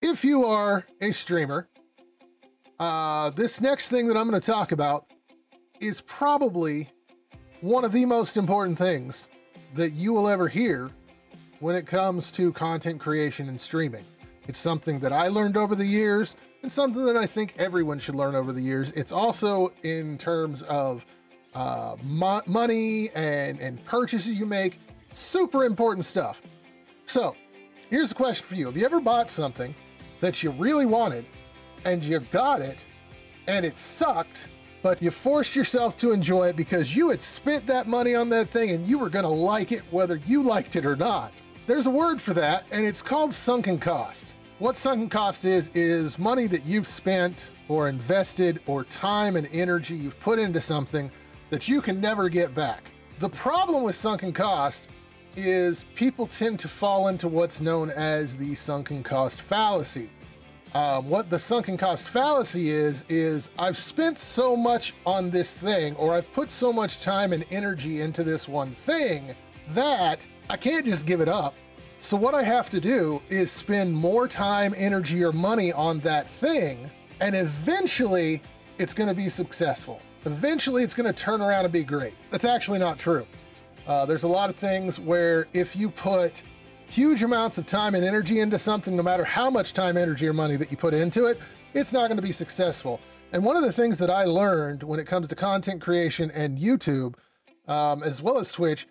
if you are a streamer, this next thing that I'm going to talk about is probably one of the most important things that you will ever hear when it comes to content creation and streaming. It's something that I learned over the years and something that I think everyone should learn over the years. It's also in terms of money and purchases you make. Super important stuff. So here's the question for you. Have you ever bought something that you really wanted and you got it and it sucked, but you forced yourself to enjoy it because you had spent that money on that thing and you were gonna like it whether you liked it or not? There's a word for that, and it's called sunken cost. What sunken cost is money that you've spent or invested or time and energy you've put into something that you can never get back. The problem with sunken cost is people tend to fall into what's known as the sunken cost fallacy. What the sunken cost fallacy is I've spent so much on this thing, or I've put so much time and energy into this one thing that I can't just give it up. So what I have to do is spend more time, energy, or money on that thing, and eventually it's gonna be successful. Eventually it's gonna turn around and be great. That's actually not true. There's a lot of things where if you put huge amounts of time and energy into something, no matter how much time, energy, or money that you put into it, it's not gonna be successful. And one of the things that I learned when it comes to content creation and YouTube, as well as Twitch,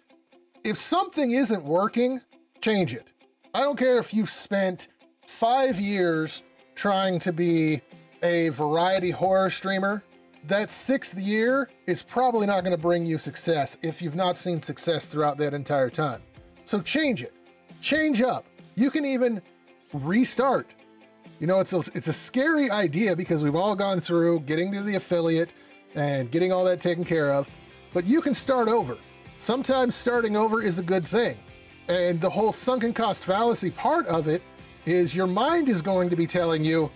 if something isn't working, change it. I don't care if you've spent 5 years trying to be a variety horror streamer. That 6th year is probably not going to bring you success if you've not seen success throughout that entire time. So change it. Change up. You can even restart. You know, it's a scary idea because we've all gone through getting to the affiliate and getting all that taken care of, but you can start over. Sometimes starting over is a good thing. And the whole sunken cost fallacy part of it is your mind is going to be telling you,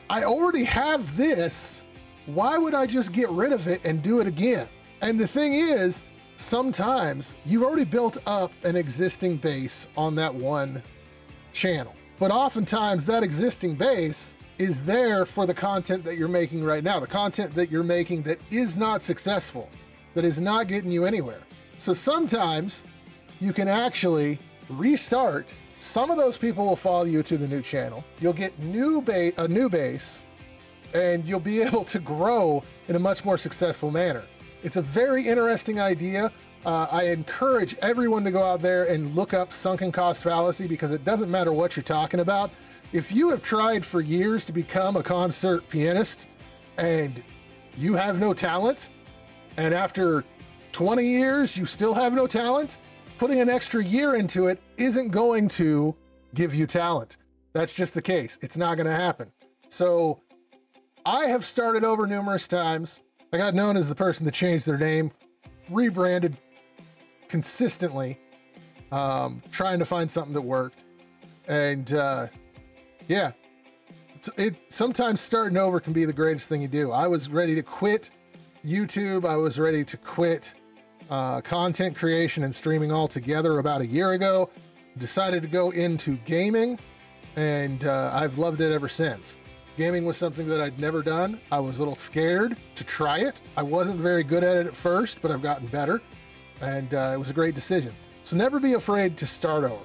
I already have this, why would I just get rid of it and do it again? And the thing is, sometimes you've already built up an existing base on that one channel. But oftentimes that existing base is there for the content that you're making right now, the content that you're making that is not successful, that is not getting you anywhere. So sometimes you can actually restart. Some of those people will follow you to the new channel. You'll get a new base, and you'll be able to grow in a much more successful manner. It's a very interesting idea. I encourage everyone to go out there and look up sunken cost fallacy because it doesn't matter what you're talking about. If you have tried for years to become a concert pianist and you have no talent, and after 20 years you still have no talent, putting an extra year into it isn't going to give you talent. That's just the case. It's not going to happen. So I have started over numerous times. I got known as the person that changed their name, rebranded consistently, trying to find something that worked. And yeah, sometimes starting over can be the greatest thing you do. I was ready to quit YouTube. I was ready to quit content creation and streaming altogether about a year ago. Decided to go into gaming, and I've loved it ever since. Gaming was something that I'd never done. I was a little scared to try it. I wasn't very good at it at first, but I've gotten better, and it was a great decision. So never be afraid to start over.